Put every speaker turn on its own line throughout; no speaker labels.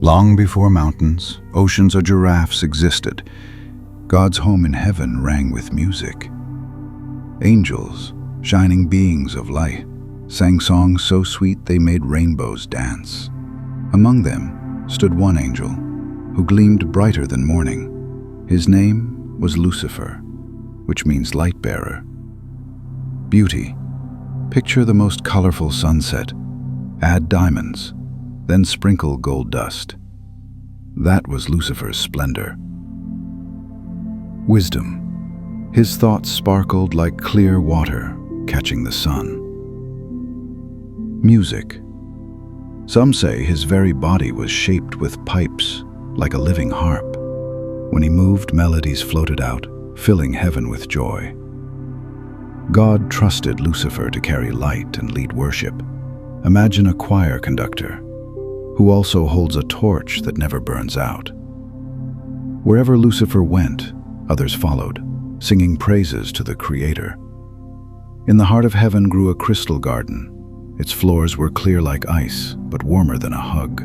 Long before mountains, oceans, or giraffes existed, God's home in heaven rang with music. Angels, shining beings of light, sang songs so sweet they made rainbows dance. Among them stood one angel who gleamed brighter than morning. His name was Lucifer, which means light-bearer. Beauty. Picture the most colorful sunset. Add diamonds, then sprinkle gold dust. That was Lucifer's splendor. Wisdom. His thoughts sparkled like clear water catching the sun. Music. Some say his very body was shaped with pipes, like a living harp. When he moved, melodies floated out, filling heaven with joy. God trusted Lucifer to carry light and lead worship. Imagine a choir conductor who also holds a torch that never burns out. Wherever Lucifer went, others followed, singing praises to the Creator. In the heart of heaven grew a crystal garden. Its floors were clear like ice, but warmer than a hug.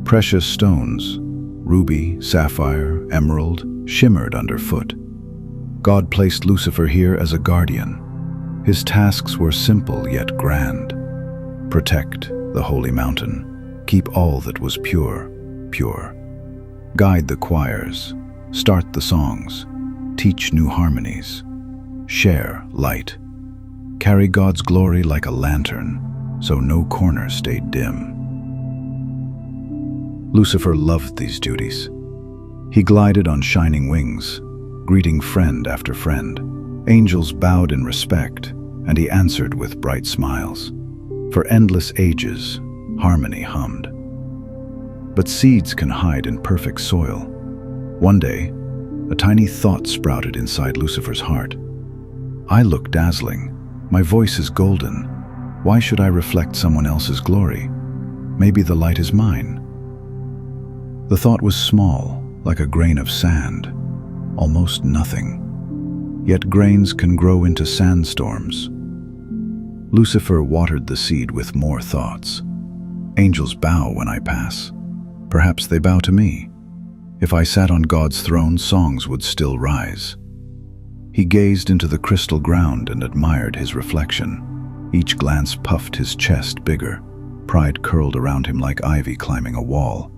Precious stones, ruby, sapphire, emerald, shimmered underfoot. God placed Lucifer here as a guardian. His tasks were simple yet grand. Protect the holy mountain. Keep all that was pure, pure. Guide the choirs. Start the songs. Teach new harmonies. Share light. Carry God's glory like a lantern, so no corner stayed dim. Lucifer loved these duties. He glided on shining wings, greeting friend after friend. Angels bowed in respect, and he answered with bright smiles. For endless ages, harmony hummed. But seeds can hide in perfect soil. One day, a tiny thought sprouted inside Lucifer's heart. I look dazzling. My voice is golden. Why should I reflect someone else's glory? Maybe the light is mine. The thought was small, like a grain of sand, almost nothing. Yet grains can grow into sandstorms. Lucifer watered the seed with more thoughts. Angels bow when I pass. Perhaps they bow to me. If I sat on God's throne, songs would still rise. He gazed into the crystal ground and admired his reflection. Each glance puffed his chest bigger. Pride curled around him like ivy climbing a wall.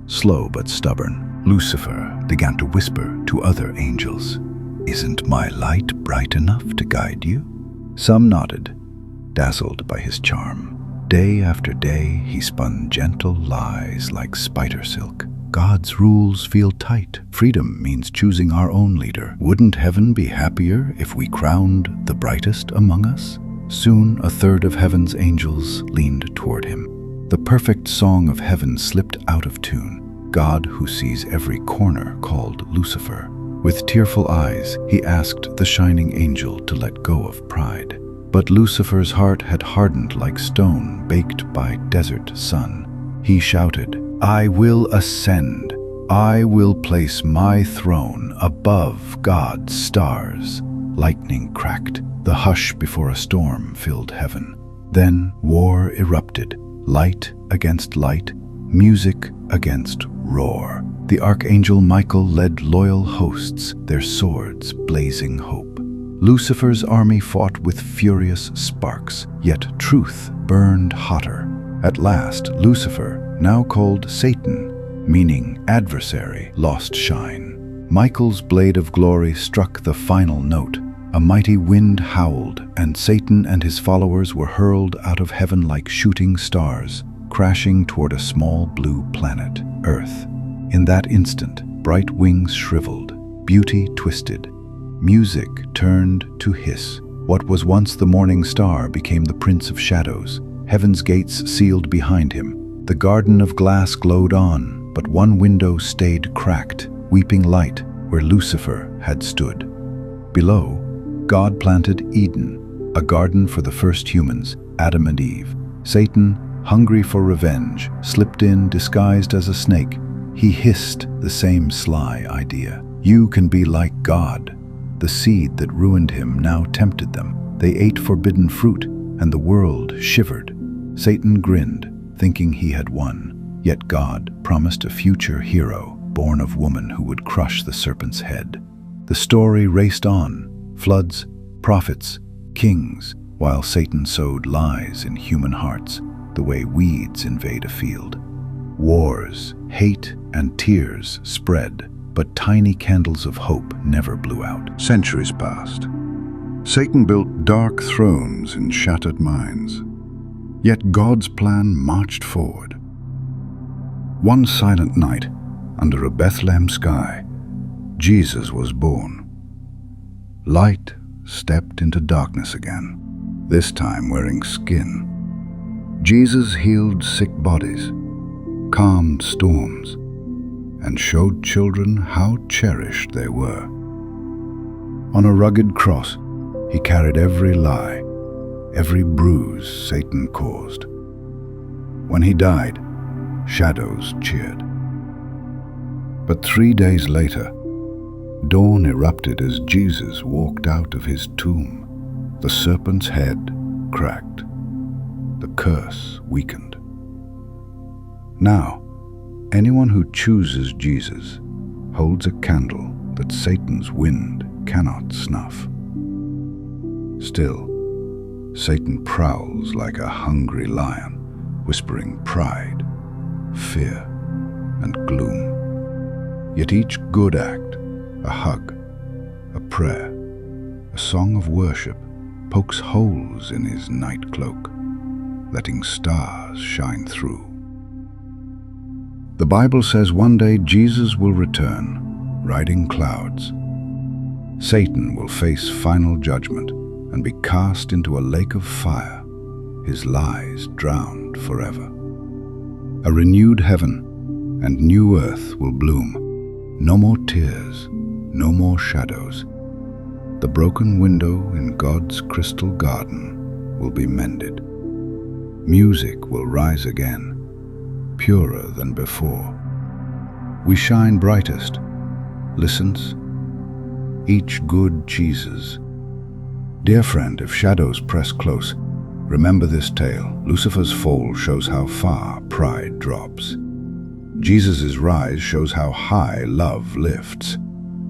Slow but stubborn, Lucifer began to whisper to other angels, "Isn't my light bright enough to guide you?" Some nodded, dazzled by his charm. Day after day, he spun gentle lies like spider silk. God's rules feel tight. Freedom means choosing our own leader. Wouldn't heaven be happier if we crowned the brightest among us? Soon, a third of heaven's angels leaned toward him. The perfect song of heaven slipped out of tune. God, who sees every corner, called Lucifer. With tearful eyes, he asked the shining angel to let go of pride. But Lucifer's heart had hardened like stone baked by desert sun. He shouted, "I will ascend. I will place my throne above God's stars." Lightning cracked. The hush before a storm filled heaven. Then war erupted. Light against light, music against roar. The archangel Michael led loyal hosts, their swords blazing hope. Lucifer's army fought with furious sparks, yet truth burned hotter. At last, Lucifer, now called Satan, meaning adversary, lost shine. Michael's blade of glory struck the final note. A mighty wind howled, and Satan and his followers were hurled out of heaven like shooting stars, crashing toward a small blue planet, Earth. In that instant, bright wings shriveled, beauty twisted, music turned to hiss. What was once the morning star became the prince of shadows. Heaven's gates sealed behind him. The garden of glass glowed on, but one window stayed cracked, weeping light where Lucifer had stood. Below, God planted Eden, a garden for the first humans, Adam and Eve. Satan, hungry for revenge, slipped in disguised as a snake. He hissed the same sly idea. You can be like God. The seed that ruined him now tempted them. They ate forbidden fruit, and the world shivered. Satan grinned, thinking he had won. Yet God promised a future hero born of woman who would crush the serpent's head. The story raced on, floods, prophets, kings, while Satan sowed lies in human hearts the way weeds invade a field. Wars, hate, and tears spread, but tiny candles of hope never blew out.
Centuries passed. Satan built dark thrones in shattered minds. Yet God's plan marched forward. One silent night, under a Bethlehem sky, Jesus was born. Light stepped into darkness again, this time wearing skin. Jesus healed sick bodies, calmed storms, and showed children how cherished they were. On a rugged cross, he carried every lie, every bruise Satan caused. When he died, shadows cheered. But 3 days later, dawn erupted as Jesus walked out of his tomb. The serpent's head cracked, the curse weakened. Now, anyone who chooses Jesus holds a candle that Satan's wind cannot snuff. Still, Satan prowls like a hungry lion, whispering pride, fear, and gloom. Yet each good act, a hug, a prayer, a song of worship, pokes holes in his night cloak, letting stars shine through. The Bible says one day Jesus will return, riding clouds. Satan will face final judgment and be cast into a lake of fire, his lies drowned forever. A renewed heaven and new earth will bloom. No more tears, no more shadows. The broken window in God's crystal garden will be mended. Music will rise again, purer than before. We shine brightest, listens, each good Jesus. Dear friend, if shadows press close, remember this tale. Lucifer's fall shows how far pride drops. Jesus' rise shows how high love lifts.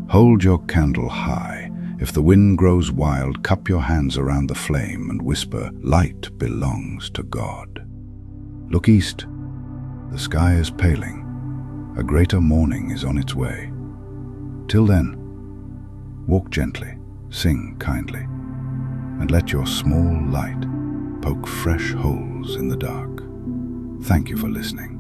Hold your candle high. If the wind grows wild, cup your hands around the flame and whisper, light belongs to God. Look east. The sky is paling. A greater morning is on its way. Till then, walk gently, sing kindly, and let your small light poke fresh holes in the dark. Thank you for listening.